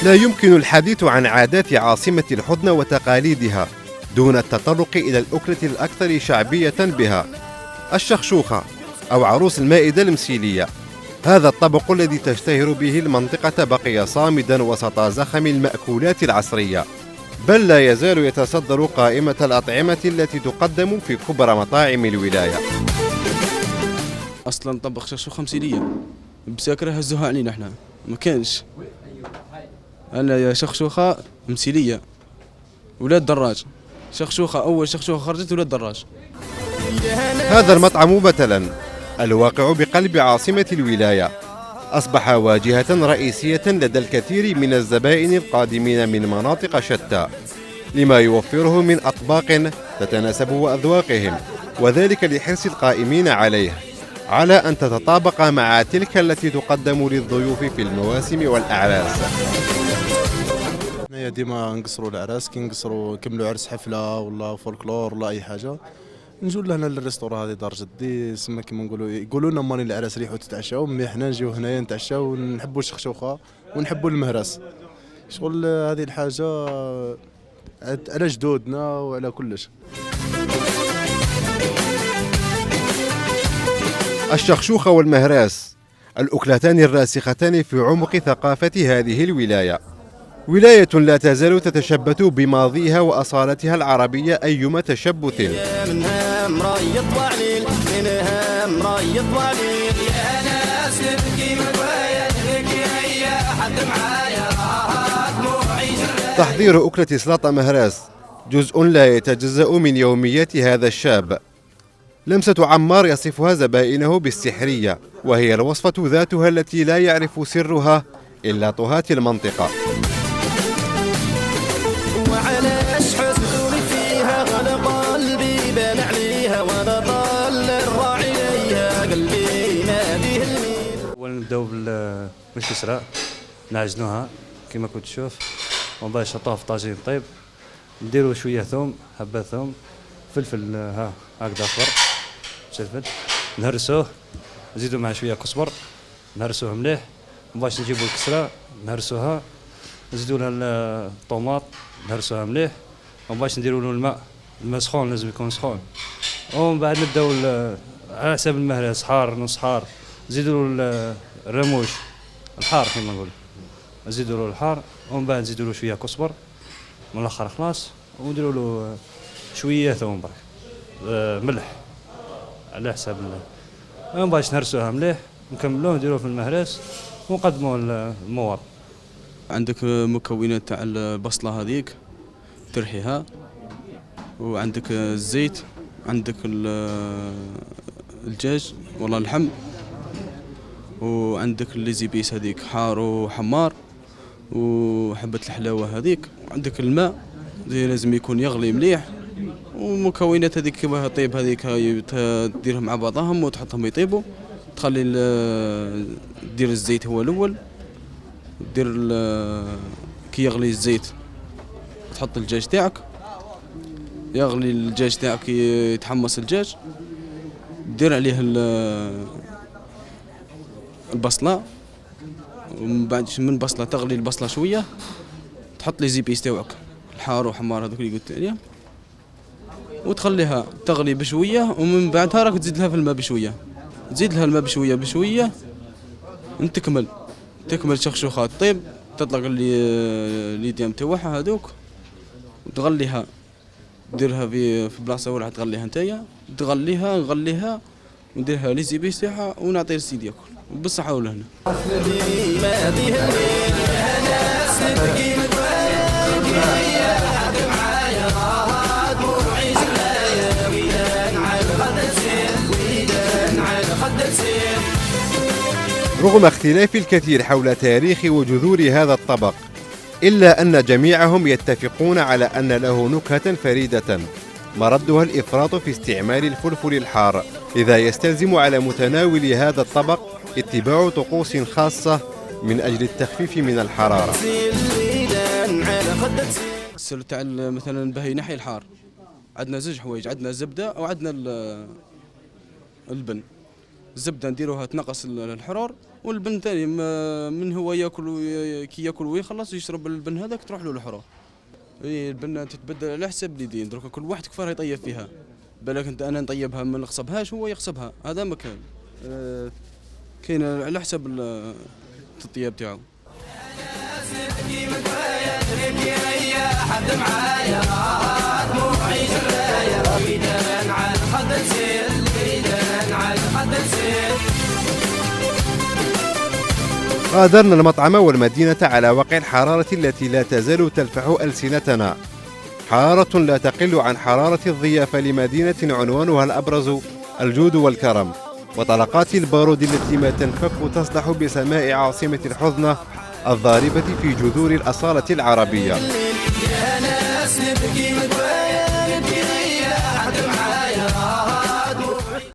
لا يمكن الحديث عن عادات عاصمة الحضنة وتقاليدها دون التطرق إلى الأكلة الأكثر شعبية بها، الشخشوخة أو عروس المائدة المسيلية. هذا الطبق الذي تشتهر به المنطقة بقي صامدا وسط زخم المأكولات العصرية، بل لا يزال يتصدر قائمة الأطعمة التي تقدم في كبرى مطاعم الولاية. أصلا طبق شخشوخة مسيلية بساكرة هزوها علينا احنا ما كانش. أنا يا شخشوخة مسيلية ولاد دراج، شخشوخة أول شخشوخة خرجت ولاد دراج. هذا المطعم مثلا الواقع بقلب عاصمة الولاية أصبح واجهة رئيسية لدى الكثير من الزبائن القادمين من مناطق شتى، لما يوفره من أطباق تتناسب وأذواقهم، وذلك لحرص القائمين عليه على أن تتطابق مع تلك التي تقدم للضيوف في المواسم والأعراس. حنايا ديما نقصروا الأعراس، كي نكملوا عرس حفلة ولا فولكلور ولا أي حاجة نجوا لهنا للريستوران هذه دار جدي سما كيما نقولوا، يقولوا لنا ماني العراس ريحوا تتعشاو، مي حنا نجيو هنايا نتعشاو ونحبوا الشخشوخه ونحبوا المهراس. شغل هذه الحاجه على جدودنا وعلى كلش. الشخشوخة والمهراس الأكلتان الراسختان في عمق ثقافة هذه الولاية، ولاية لا تزال تتشبث بماضيها وأصالتها العربية أيما تشبث. تحضير أكلة سلطة مهراس جزء لا يتجزأ من يوميات هذا الشاب. لمسة عمار يصفها زبائنه بالسحرية، وهي الوصفة ذاتها التي لا يعرف سرها إلا طهاة المنطقة. نبداو بالكسرة نعجنوها كما كنت تشوف، ومن بعد نحطوها في طاجين طيب، نديرو شويه ثوم، حبه ثوم، فلفل هكذا اصفر فلفل، نهرسوه، نزيدو معاه شويه كزبر، نهرسوه مليح، ومن بعد نجيبو الكسرة نهرسوها، نزيدو لها الطوماط نهرسوها مليح، ومن بعد نديرو له الماء سخون، لازم يكون سخون، ومن بعد نبداو على حسب المهرس حار نص حار، نزيدو له الرموش الحار كما نقول، نزيدو له الحار، ومن بعد نزيدو له شويه كزبر، من الاخر خلاص، ونديرو له شويه ثوم برك، ملح على حساب ومن بعد نهرسوها مليح، نكملوه نديروه في المهرس ونقدموه للمواطن. عندك مكونات تاع البصله هذيك ترحيها، وعندك الزيت، عندك الدجاج والله اللحم، وعندك الليزيبيس هذيك حار وحمار، وحبة الحلاوة هذيك، وعندك الماء لازم يكون يغلي مليح، ومكونات هذيك كيما طيب هذيك تديرهم مع بعضهم وتحطهم يطيبوا، تخلي دير الزيت هو الأول، دير كي يغلي الزيت تحط الدجاج تاعك، يغلي الدجاج تاعك يتحمص الدجاج، دير عليه البصلة، ومن بعد من البصلة تغلي البصلة شوية، تحط لي زيبيس تاعك الحار وحمار هذوك اللي قلت عليهم، وتخليها تغلي بشوية، ومن بعدها راك تزيد لها في الماء بشوية، تزيد لها الماء بشوية بشوية، تكمل شخشوخات طيب، تطلق اليديام تاعها هذوك، وتغليها ديرها في بلاصة ولا تغليها نتايا، نغليها ونديرها لي زيبيس تاعها ونعطي للسيد ياكل بالصحة والهنا. رغم اختلاف الكثير حول تاريخ وجذور هذا الطبق، إلا أن جميعهم يتفقون على أن له نكهة فريدة مردها الإفراط في استعمال الفلفل الحار، لذا يستلزم على متناول هذا الطبق اتباع طقوس خاصة من أجل التخفيف من الحرارة. السر تاع مثلا باهي نحي الحار، عندنا زوج حوايج، عندنا الزبدة وعندنا البن. الزبده نديروها تنقص الحرور، والبن ثاني من هو ياكل كي ياكل ويخلص يشرب البن هذاك تروح له الحرور. البن تتبدل على حسب اليدين، درك كل واحد كفار يطيب فيها. بالك انت انا نطيبها ما نغصبهاش هو يغصبها، هذا ما كان. كاين على حسب التطيب تاعو. غادرنا المطعم والمدينة على وقع الحرارة التي لا تزال تلفح ألسنتنا، حرارة لا تقل عن حرارة الضيافة لمدينة عنوانها الأبرز الجود والكرم، وطلقات البارود التي ما تنفك تصدح بسماء عاصمة الحضنة الضاربة في جذور الأصالة العربية.